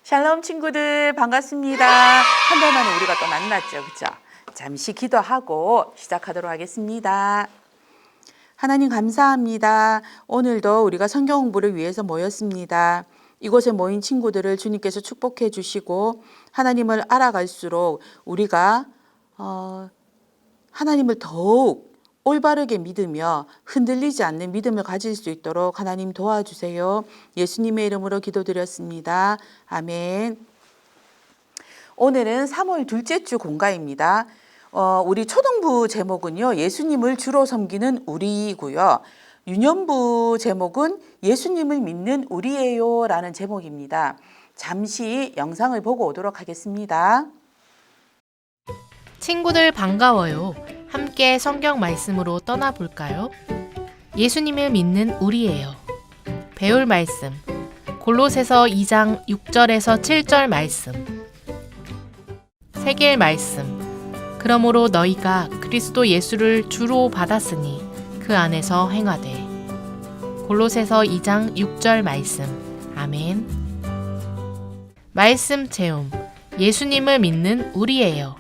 샬롬 친구들 반갑습니다. 한 달 만에 우리가 또 만났죠. 그죠? 잠시 기도하고 시작하도록 하겠습니다. 하나님 감사합니다. 오늘도 우리가 성경 공부를 위해서 모였습니다. 이곳에 모인 친구들을 주님께서 축복해 주시고 하나님을 알아갈수록 우리가 하나님을 더욱 올바르게 믿으며 흔들리지 않는 믿음을 가질 수 있도록 하나님 도와주세요. 예수님의 이름으로 기도드렸습니다. 아멘. 오늘은 3월 둘째 주 공가입니다. 우리 초등부 제목은요, 예수님을 주로 섬기는 우리이고요. 유년부 제목은 예수님을 믿는 우리예요 라는 제목입니다. 잠시 영상을 보고 오도록 하겠습니다. 친구들 반가워요. 함께 성경 말씀으로 떠나볼까요? 예수님을 믿는 우리예요. 배울 말씀 골로새서 2장 6절에서 7절 말씀. 새길 말씀. 그러므로 너희가 그리스도 예수를 주로 받았으니 그 안에서 행하되. 골로새서 2장 6절 말씀. 아멘. 말씀 체험. 예수님을 믿는 우리예요.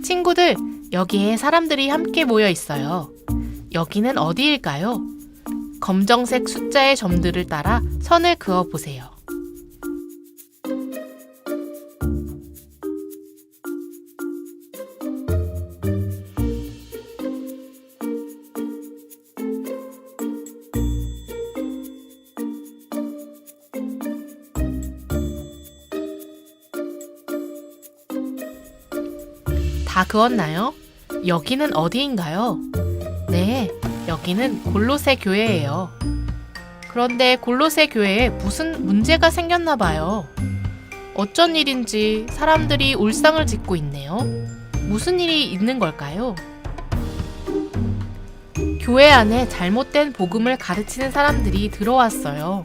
친구들, 여기에 사람들이 함께 모여 있어요. 여기는 어디일까요? 검정색 숫자의 점들을 따라 선을 그어 보세요. 다 그었나요? 여기는 어디인가요? 네, 여기는 골로새 교회예요. 그런데 골로새 교회에 무슨 문제가 생겼나 봐요. 어쩐 일인지 사람들이 울상을 짓고 있네요. 무슨 일이 있는 걸까요? 교회 안에 잘못된 복음을 가르치는 사람들이 들어왔어요.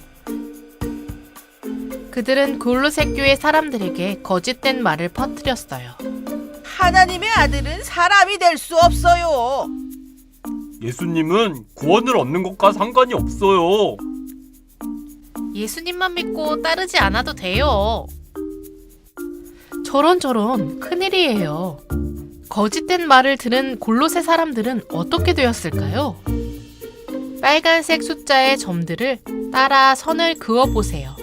그들은 골로새 교회 사람들에게 거짓된 말을 퍼뜨렸어요. 하나님의 아들은 사람이 될 수 없어요. 예수님은 구원을 얻는 것과 상관이 없어요. 예수님만 믿고 따르지 않아도 돼요. 저런 큰일이에요. 거짓된 말을 들은 골로새 사람들은 어떻게 되었을까요? 빨간색 숫자의 점들을 따라 선을 그어 보세요.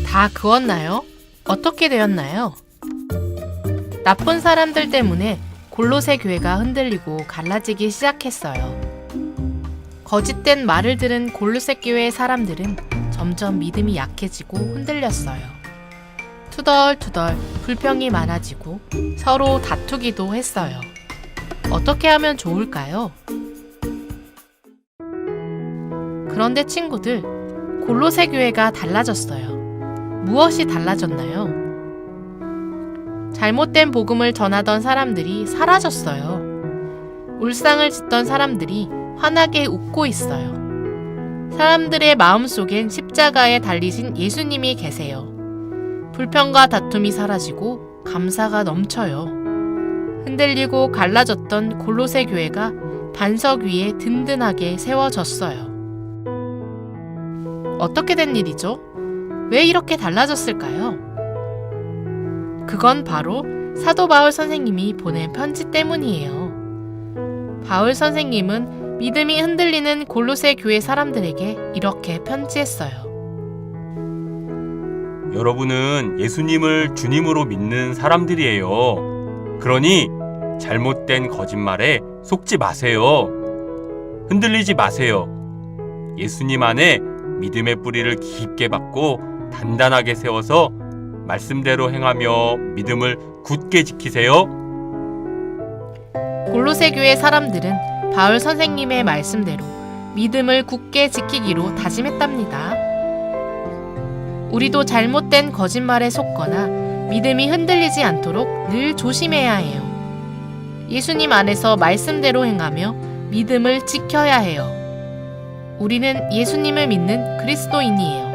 다 그었나요? 어떻게 되었나요? 나쁜 사람들 때문에 골로새 교회가 흔들리고 갈라지기 시작했어요. 거짓된 말을 들은 골로새 교회의 사람들은 점점 믿음이 약해지고 흔들렸어요. 투덜투덜 불평이 많아지고 서로 다투기도 했어요. 어떻게 하면 좋을까요? 그런데 친구들, 골로새 교회가 달라졌어요. 무엇이 달라졌나요? 잘못된 복음을 전하던 사람들이 사라졌어요. 울상을 짓던 사람들이 환하게 웃고 있어요. 사람들의 마음속엔 십자가에 달리신 예수님이 계세요. 불평과 다툼이 사라지고 감사가 넘쳐요. 흔들리고 갈라졌던 골로새 교회가 반석 위에 든든하게 세워졌어요. 어떻게 된 일이죠? 왜 이렇게 달라졌을까요? 그건 바로 사도 바울 선생님이 보낸 편지 때문이에요. 바울 선생님은 믿음이 흔들리는 골로새 교회 사람들에게 이렇게 편지했어요. 여러분은 예수님을 주님으로 믿는 사람들이에요. 그러니 잘못된 거짓말에 속지 마세요. 흔들리지 마세요. 예수님 안에 믿음의 뿌리를 깊게 박고 단단하게 세워서 말씀대로 행하며 믿음을 굳게 지키세요. 골로새 교회 사람들은 바울 선생님의 말씀대로 믿음을 굳게 지키기로 다짐했답니다. 우리도 잘못된 거짓말에 속거나 믿음이 흔들리지 않도록 늘 조심해야 해요. 예수님 안에서 말씀대로 행하며 믿음을 지켜야 해요. 우리는 예수님을 믿는 그리스도인이에요.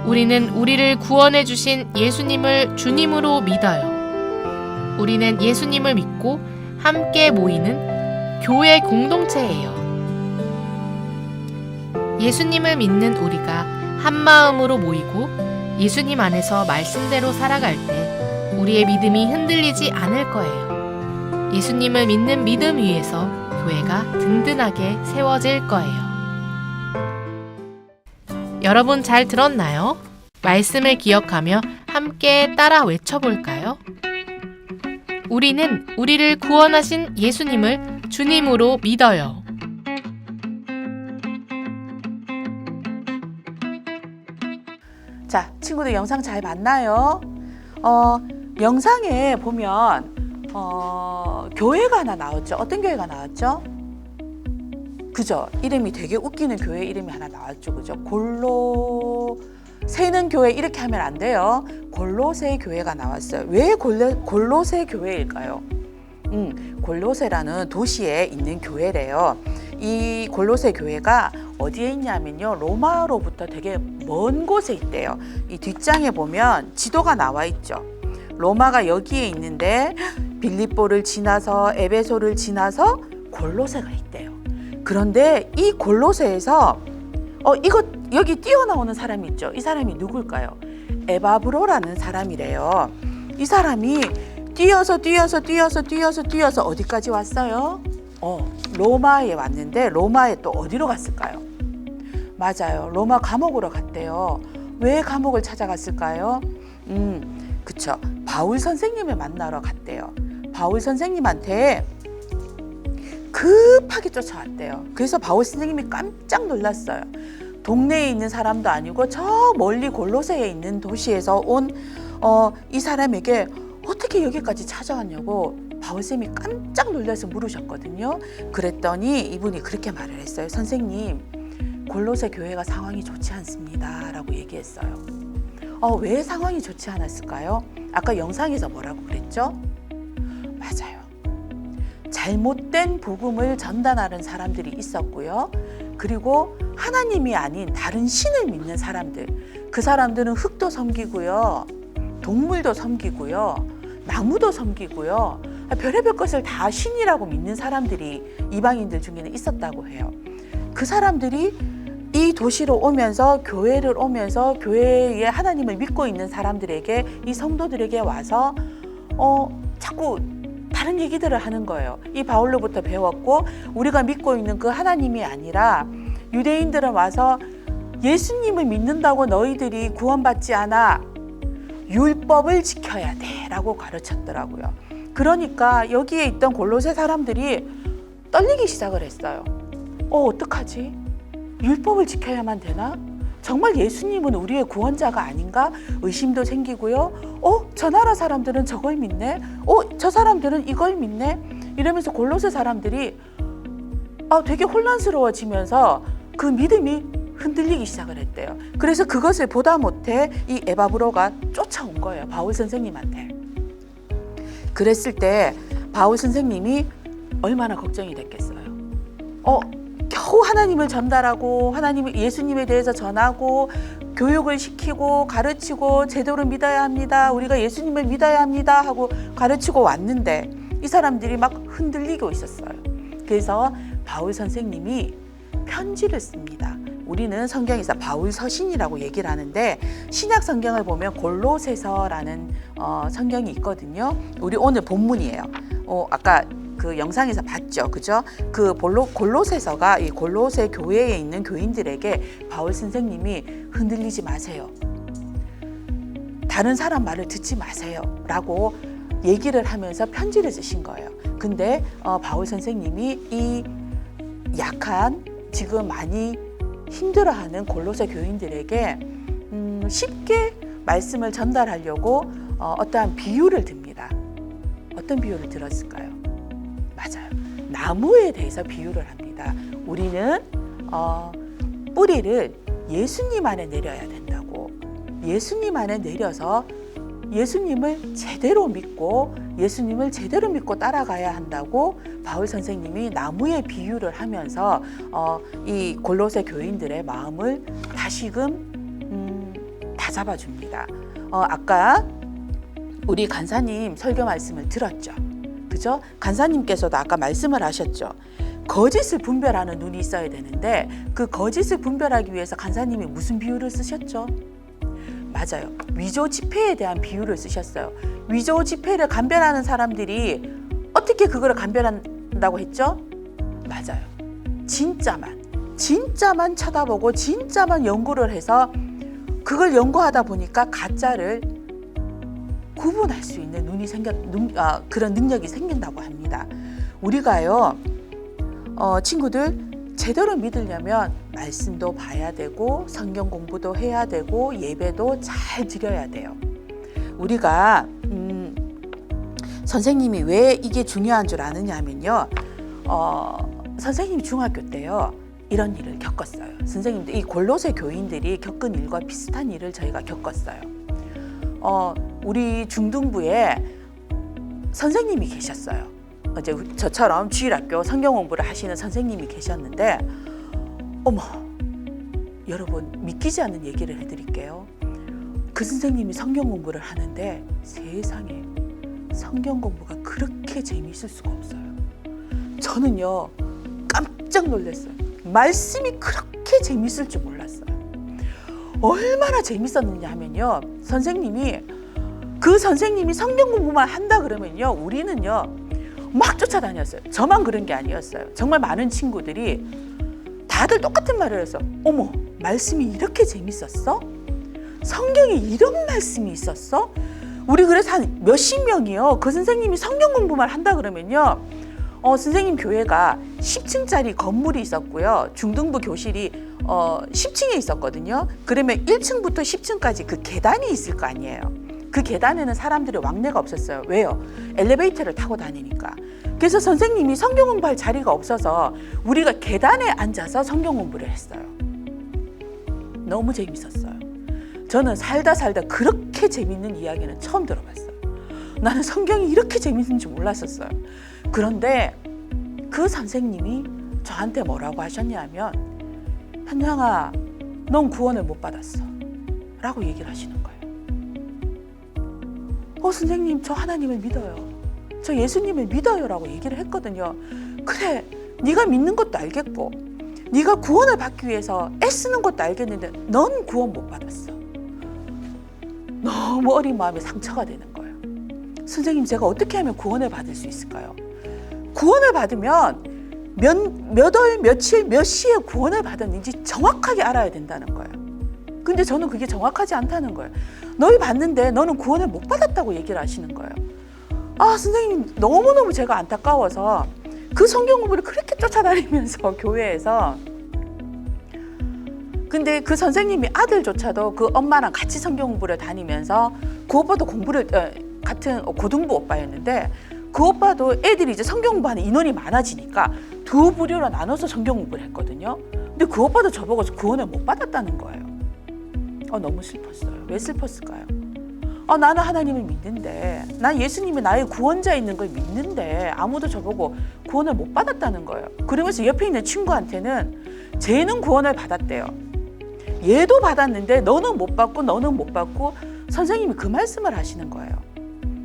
우리는 우리를 구원해 주신 예수님을 주님으로 믿어요. 우리는 예수님을 믿고 함께 모이는 교회 공동체예요. 예수님을 믿는 우리가 한 마음으로 모이고 예수님 안에서 말씀대로 살아갈 때 우리의 믿음이 흔들리지 않을 거예요. 예수님을 믿는 믿음 위에서 교회가 든든하게 세워질 거예요. 여러분 잘 들었나요? 말씀을 기억하며 함께 따라 외쳐볼까요? 우리는 우리를 구원하신 예수님을 주님으로 믿어요. 자, 친구들 영상 잘 봤나요? 영상에 보면 교회가 하나 나왔죠. 어떤 교회가 나왔죠? 그죠? 이름이 되게 웃기는 교회 이름이 하나 나왔죠. 그죠? 골로새는 교회 이렇게 하면 안 돼요. 골로새 교회가 나왔어요. 왜 골로새 교회일까요? 골로새라는 도시에 있는 교회래요. 이 골로새 교회가 어디에 있냐면요, 로마로부터 되게 먼 곳에 있대요. 이 뒷장에 보면 지도가 나와 있죠. 로마가 여기에 있는데 빌립보를 지나서 에베소를 지나서 골로새가 있대요. 그런데 이 골로새에서 여기 뛰어나오는 사람이 있죠. 이 사람이 누굴까요? 에바브로라는 사람이래요. 이 사람이 뛰어서 어디까지 왔어요? 로마에 왔는데 로마에 또 어디로 갔을까요? 맞아요. 로마 감옥으로 갔대요. 왜 감옥을 찾아갔을까요? 그쵸. 바울 선생님을 만나러 갔대요. 바울 선생님한테 급하게 쫓아왔대요. 그래서 바울 선생님이 깜짝 놀랐어요. 동네에 있는 사람도 아니고 저 멀리 골로새에 있는 도시에서 온 이 사람에게 어떻게 여기까지 찾아왔냐고 바울쌤이 깜짝 놀라서 물으셨거든요. 그랬더니 이분이 그렇게 말을 했어요. 선생님, 골로새 교회가 상황이 좋지 않습니다 라고 얘기했어요. 왜 상황이 좋지 않았을까요? 아까 영상에서 뭐라고 그랬죠? 맞아요. 잘못된 복음을 전달하는 사람들이 있었고요. 그리고 하나님이 아닌 다른 신을 믿는 사람들, 그 사람들은 흙도 섬기고요, 동물도 섬기고요, 나무도 섬기고요, 별의별 것을 다 신이라고 믿는 사람들이 이방인들 중에는 있었다고 해요. 그 사람들이 이 도시로 오면서, 교회를 오면서 교회에 하나님을 믿고 있는 사람들에게, 이 성도들에게 와서 자꾸 다른 얘기들을 하는 거예요. 이 바울로부터 배웠고, 우리가 믿고 있는 그 하나님이 아니라 유대인들은 와서 예수님을 믿는다고 너희들이 구원받지 않아, 율법을 지켜야 돼 라고 가르쳤더라고요. 그러니까 여기에 있던 골로새 사람들이 떨리기 시작을 했어요. 어떡하지? 율법을 지켜야만 되나? 정말 예수님은 우리의 구원자가 아닌가? 의심도 생기고요. 저 나라 사람들은 저걸 믿네? 저 사람들은 이걸 믿네? 이러면서 골로새 사람들이 되게 혼란스러워지면서 그 믿음이 흔들리기 시작을 했대요. 그래서 그것을 보다 못해 이 에바브로가 쫓아온 거예요. 바울 선생님한테. 그랬을 때 바울 선생님이 얼마나 걱정이 됐겠어요. 겨우 하나님을 전달하고 예수님에 대해서 전하고 교육을 시키고 가르치고 제대로 믿어야 합니다. 우리가 예수님을 믿어야 합니다 하고 가르치고 왔는데 이 사람들이 막 흔들리고 있었어요. 그래서 바울 선생님이 편지를 씁니다. 우리는 성경에서 바울 서신이라고 얘기를 하는데 신약 성경을 보면 골로새서라는 성경이 있거든요. 우리 오늘 본문이에요. 아까 그 영상에서 봤죠, 그죠? 그 골로새서가 이 골로새 교회에 있는 교인들에게 바울 선생님이 흔들리지 마세요, 다른 사람 말을 듣지 마세요 라고 얘기를 하면서 편지를 쓰신 거예요. 근데 바울 선생님이 이 약한, 지금 많이 힘들어하는 골로새 교인들에게 쉽게 말씀을 전달하려고 어떠한 비유를 듭니다. 어떤 비유를 들었을까요? 맞아요. 나무에 대해서 비유를 합니다. 우리는 뿌리를 예수님 안에 내려야 된다고. 예수님 안에 내려서 예수님을 제대로 믿고 따라가야 한다고 바울 선생님이 나무의 비유를 하면서 이 골로새 교인들의 마음을 다시금 다잡아줍니다. 아까 우리 간사님 설교 말씀을 들었죠, 그죠? 그죠? 간사님께서도 아까 말씀을 하셨죠. 거짓을 분별하는 눈이 있어야 되는데 그 거짓을 분별하기 위해서 간사님이 무슨 비유를 쓰셨죠? 맞아요. 위조 지폐에 대한 비유를 쓰셨어요. 위조 지폐를 감별하는 사람들이 어떻게 그거를 감별한다고 했죠? 맞아요. 진짜만 쳐다보고 진짜만 연구를 해서 그걸 연구하다 보니까 가짜를 구분할 수 있는 그런 능력이 생긴다고 합니다. 우리가요, 친구들 제대로 믿으려면 말씀도 봐야 되고 성경 공부도 해야 되고 예배도 잘 드려야 돼요. 우리가 선생님이 왜 이게 중요한 줄 아느냐면요. 선생님이 중학교 때요. 이런 일을 겪었어요. 선생님들, 이 골로새 교인들이 겪은 일과 비슷한 일을 저희가 겪었어요. 우리 중등부에 선생님이 계셨어요. 이제 저처럼 주일학교 성경 공부를 하시는 선생님이 계셨는데, 어머, 여러분 믿기지 않는 얘기를 해드릴게요. 그 선생님이 성경 공부를 하는데 세상에 성경 공부가 그렇게 재미있을 수가 없어요. 저는요 깜짝 놀랐어요. 말씀이 그렇게 재미있을 줄 몰랐어요. 얼마나 재밌었느냐 하면요, 그 선생님이 성경 공부만 한다 그러면요, 우리는요 막 쫓아다녔어요. 저만 그런 게 아니었어요. 정말 많은 친구들이 다들 똑같은 말을 해서, 어머, 말씀이 이렇게 재밌었어? 성경에 이런 말씀이 있었어? 우리 그래서 한 몇십 명이요, 그 선생님이 성경 공부만 한다 그러면요, 선생님 교회가 10층짜리 건물이 있었고요, 중등부 교실이 10층에 있었거든요. 그러면 1층부터 10층까지 그 계단이 있을 거 아니에요. 그 계단에는 사람들이 왕래가 없었어요. 왜요? 엘리베이터를 타고 다니니까. 그래서 선생님이 성경 공부할 자리가 없어서 우리가 계단에 앉아서 성경 공부를 했어요. 너무 재밌었어요. 저는 살다 그렇게 재밌는 이야기는 처음 들어봤어요. 나는 성경이 이렇게 재밌는 줄 몰랐었어요. 그런데 그 선생님이 저한테 뭐라고 하셨냐면, 현양아, 넌 구원을 못 받았어 라고 얘기를 하시는 거예요. 선생님, 저 하나님을 믿어요, 저 예수님을 믿어요 라고 얘기를 했거든요. 그래, 네가 믿는 것도 알겠고 네가 구원을 받기 위해서 애쓰는 것도 알겠는데 넌 구원 못 받았어. 너무 어린 마음에 상처가 되는 거예요. 선생님, 제가 어떻게 하면 구원을 받을 수 있을까요? 구원을 받으면 몇 월, 며칠, 몇 시에 구원을 받았는지 정확하게 알아야 된다는 거예요. 근데 저는 그게 정확하지 않다는 거예요. 너희 받는데 너는 구원을 못 받았다고 얘기를 하시는 거예요. 선생님, 너무너무 제가 안타까워서 그 성경 공부를 그렇게 쫓아다니면서 교회에서, 근데 그 선생님이 아들조차도 그 엄마랑 같이 성경 공부를 다니면서, 그 오빠도 같은 고등부 오빠였는데, 그 오빠도 애들이 이제 성경 공부하는 인원이 많아지니까 두 부류로 나눠서 성경 공부를 했거든요. 근데 그 오빠도 저보고 구원을 못 받았다는 거예요. 너무 슬펐어요. 왜 슬펐을까요? 나는 하나님을 믿는데, 난 예수님이 나의 구원자 있는 걸 믿는데 아무도 저보고 구원을 못 받았다는 거예요. 그러면서 옆에 있는 친구한테는 쟤는 구원을 받았대요. 얘도 받았는데 너는 못 받고 너는 못 받고, 선생님이 그 말씀을 하시는 거예요.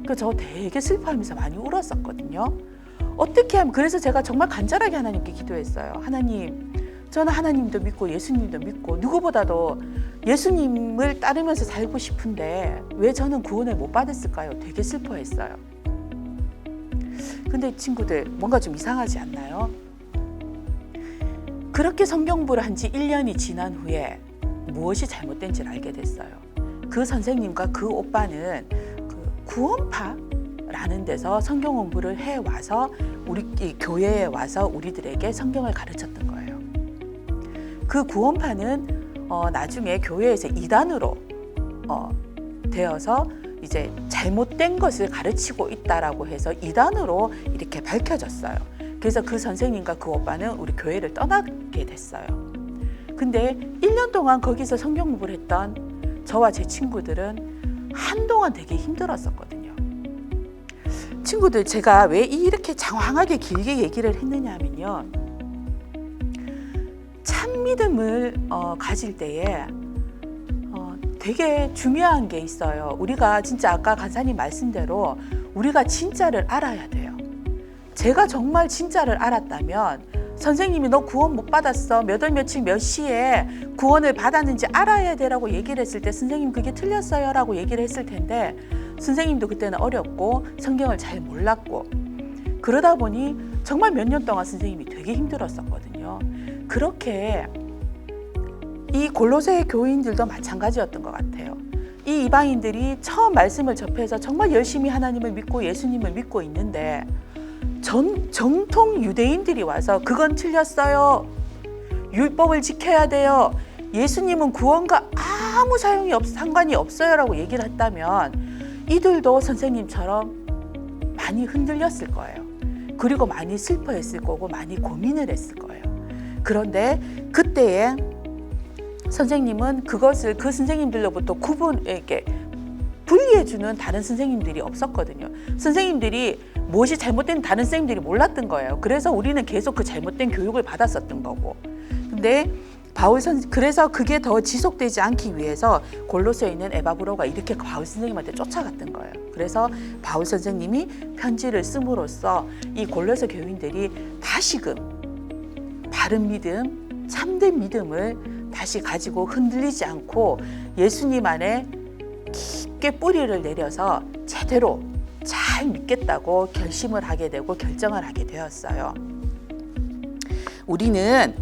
그래서 저 되게 슬퍼하면서 많이 울었었거든요. 어떻게 하면, 그래서 제가 정말 간절하게 하나님께 기도했어요. 하나님, 저는 하나님도 믿고 예수님도 믿고 누구보다도 예수님을 따르면서 살고 싶은데 왜 저는 구원을 못 받았을까요? 되게 슬퍼했어요. 근데 친구들, 뭔가 좀 이상하지 않나요? 그렇게 성경 공부를 한 지 1년이 지난 후에 무엇이 잘못된지를 알게 됐어요. 그 선생님과 그 오빠는 그 구원파라는 데서 성경 공부를 해와서 우리 교회에 와서 우리들에게 성경을 가르쳤던 거예요. 그 구원파는 나중에 교회에서 이단으로 되어서 이제 잘못된 것을 가르치고 있다라고 해서 이단으로 이렇게 밝혀졌어요. 그래서 그 선생님과 그 오빠는 우리 교회를 떠나게 됐어요. 근데 1년 동안 거기서 성경 공부를 했던 저와 제 친구들은 한동안 되게 힘들었었거든요. 친구들, 제가 왜 이렇게 장황하게 길게 얘기를 했느냐 하면요, 참 믿음을 가질 때에 되게 중요한 게 있어요. 우리가 진짜 아까 간사님 말씀대로 우리가 진짜를 알아야 돼요. 제가 정말 진짜를 알았다면 선생님이 너 구원 못 받았어. 몇 월 며칠 몇 시에 구원을 받았는지 알아야 되라고 얘기를 했을 때 선생님 그게 틀렸어요 라고 얘기를 했을 텐데 선생님도 그때는 어렸고 성경을 잘 몰랐고 그러다 보니 정말 몇 년 동안 선생님이 되게 힘들었었거든요. 그렇게 이 골로새 교인들도 마찬가지였던 것 같아요. 이 이방인들이 처음 말씀을 접해서 정말 열심히 하나님을 믿고 예수님을 믿고 있는데 정통 유대인들이 와서 그건 틀렸어요. 율법을 지켜야 돼요. 예수님은 구원과 아무 상관이 없어요 라고 얘기를 했다면 이들도 선생님처럼 많이 흔들렸을 거예요. 그리고 많이 슬퍼했을 거고 많이 고민을 했을 거예요. 그런데 그때에 선생님은 그것을 그 선생님들로부터 분리해주는 다른 선생님들이 없었거든요. 선생님들이 무엇이 잘못된 다른 선생님들이 몰랐던 거예요. 그래서 우리는 계속 그 잘못된 교육을 받았었던 거고. 근데 그래서 그게 더 지속되지 않기 위해서 골로새에 있는 에바브로가 이렇게 바울 선생님한테 쫓아갔던 거예요. 그래서 바울 선생님이 편지를 씀으로써 이 골로새 교인들이 다시금 바른 믿음, 참된 믿음을 다시 가지고 흔들리지 않고 예수님 안에 깊게 뿌리를 내려서 제대로 잘 믿겠다고 결심을 하게 되고 결정을 하게 되었어요. 우리는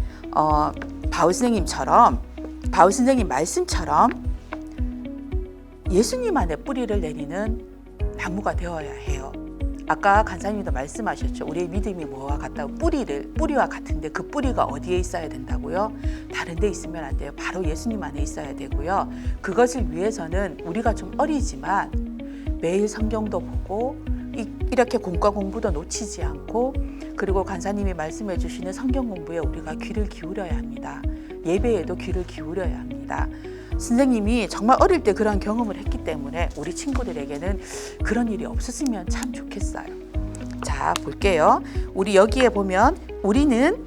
바울 선생님 말씀처럼 예수님 안에 뿌리를 내리는 나무가 되어야 해요. 아까 간사님도 말씀하셨죠. 우리의 믿음이 뭐와 같다고 뿌리와 같은데 그 뿌리가 어디에 있어야 된다고요? 다른 데 있으면 안 돼요. 바로 예수님 안에 있어야 되고요. 그것을 위해서는 우리가 좀 어리지만 매일 성경도 보고 이렇게 공과 공부도 놓치지 않고 그리고 간사님이 말씀해 주시는 성경 공부에 우리가 귀를 기울여야 합니다. 예배에도 귀를 기울여야 합니다. 선생님이 정말 어릴 때 그런 경험을 했기 때문에 우리 친구들에게는 그런 일이 없었으면 참 좋겠어요. 자, 볼게요. 우리 여기에 보면 우리는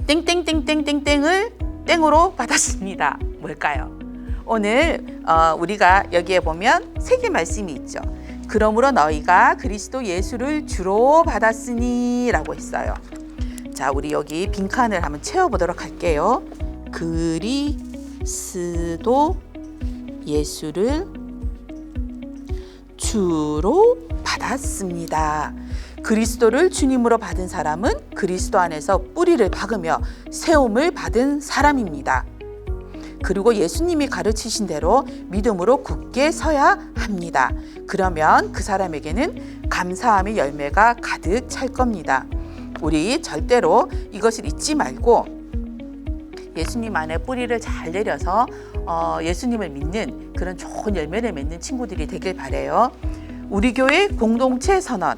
땡땡땡땡땡땡을 땡으로 받았습니다. 뭘까요? 오늘 우리가 여기에 보면 세 개 말씀이 있죠. 그러므로 너희가 그리스도 예수를 주로 받았으니 라고 했어요. 자, 우리 여기 빈칸을 한번 채워보도록 할게요. 그리스도 예수를 주로 받았습니다. 그리스도를 주님으로 받은 사람은 그리스도 안에서 뿌리를 박으며 세움을 받은 사람입니다. 그리고 예수님이 가르치신 대로 믿음으로 굳게 서야 합니다. 그러면 그 사람에게는 감사함의 열매가 가득 찰 겁니다. 우리 절대로 이것을 잊지 말고 예수님 안에 뿌리를 잘 내려서 예수님을 믿는 그런 좋은 열매를 맺는 친구들이 되길 바라요. 우리 교회 공동체 선언.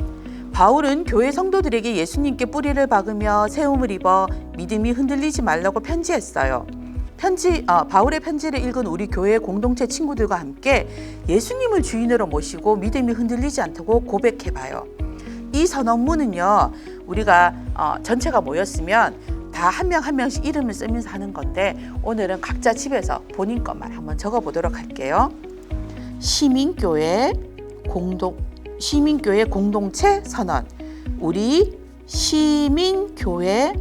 바울은 교회 성도들에게 예수님께 뿌리를 박으며 세움을 입어 믿음이 흔들리지 말라고 편지했어요. 바울의 편지를 읽은 우리 교회 공동체 친구들과 함께 예수님을 주인으로 모시고 믿음이 흔들리지 않다고 고백해봐요. 이 선언문은요, 우리가 전체가 모였으면 다 한 명 한 명씩 이름을 쓰면서 하는 건데 오늘은 각자 집에서 본인 것만 한번 적어보도록 할게요. 시민교회 공동체 선언. 우리 시민교회,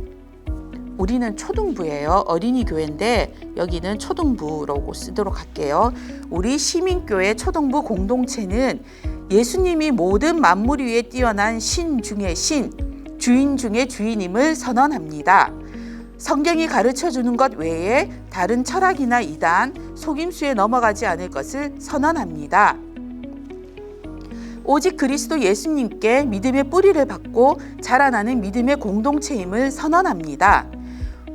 우리는 초등부예요. 어린이 교회인데 여기는 초등부라고 쓰도록 할게요. 우리 시민교회 초등부 공동체는 예수님이 모든 만물 위에 뛰어난 신 중의 신, 주인 중의 주인임을 선언합니다. 성경이 가르쳐주는 것 외에 다른 철학이나 이단, 속임수에 넘어가지 않을 것을 선언합니다. 오직 그리스도 예수님께 믿음의 뿌리를 받고 자라나는 믿음의 공동체임을 선언합니다.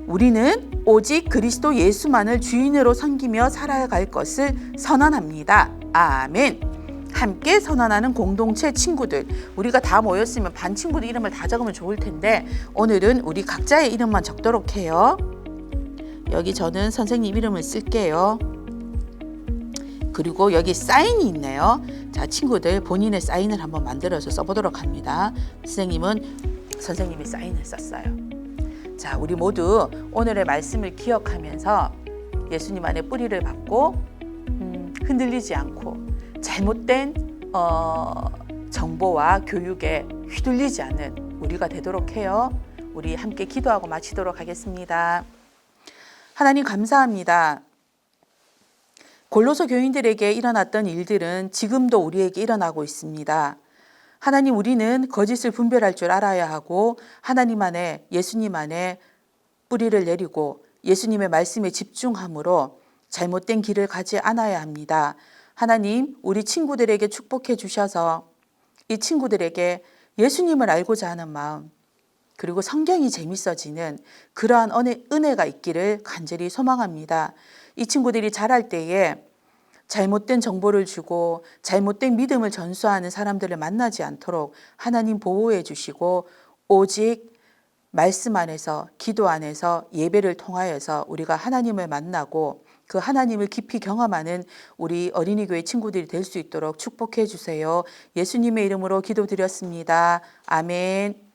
우리는 오직 그리스도 예수만을 주인으로 섬기며 살아갈 것을 선언합니다. 아멘. 함께 선언하는 공동체 친구들, 우리가 다 모였으면 반 친구들 이름을 다 적으면 좋을 텐데 오늘은 우리 각자의 이름만 적도록 해요. 여기 저는 선생님 이름을 쓸게요. 그리고 여기 사인이 있네요. 자, 친구들 본인의 사인을 한번 만들어서 써보도록 합니다. 선생님이 사인을 썼어요. 자, 우리 모두 오늘의 말씀을 기억하면서 예수님 안에 뿌리를 받고 흔들리지 않고 잘못된 정보와 교육에 휘둘리지 않는 우리가 되도록 해요. 우리 함께 기도하고 마치도록 하겠습니다. 하나님 감사합니다. 골로새 교인들에게 일어났던 일들은 지금도 우리에게 일어나고 있습니다. 하나님, 우리는 거짓을 분별할 줄 알아야 하고 하나님 안에, 예수님 안에 뿌리를 내리고 예수님의 말씀에 집중함으로 잘못된 길을 가지 않아야 합니다. 하나님, 우리 친구들에게 축복해 주셔서 이 친구들에게 예수님을 알고자 하는 마음, 그리고 성경이 재밌어지는 그러한 은혜가 있기를 간절히 소망합니다. 이 친구들이 자랄 때에 잘못된 정보를 주고 잘못된 믿음을 전수하는 사람들을 만나지 않도록 하나님 보호해 주시고, 오직 말씀 안에서, 기도 안에서, 예배를 통하여서 우리가 하나님을 만나고 그 하나님을 깊이 경험하는 우리 어린이 교회 친구들이 될 수 있도록 축복해 주세요. 예수님의 이름으로 기도드렸습니다. 아멘.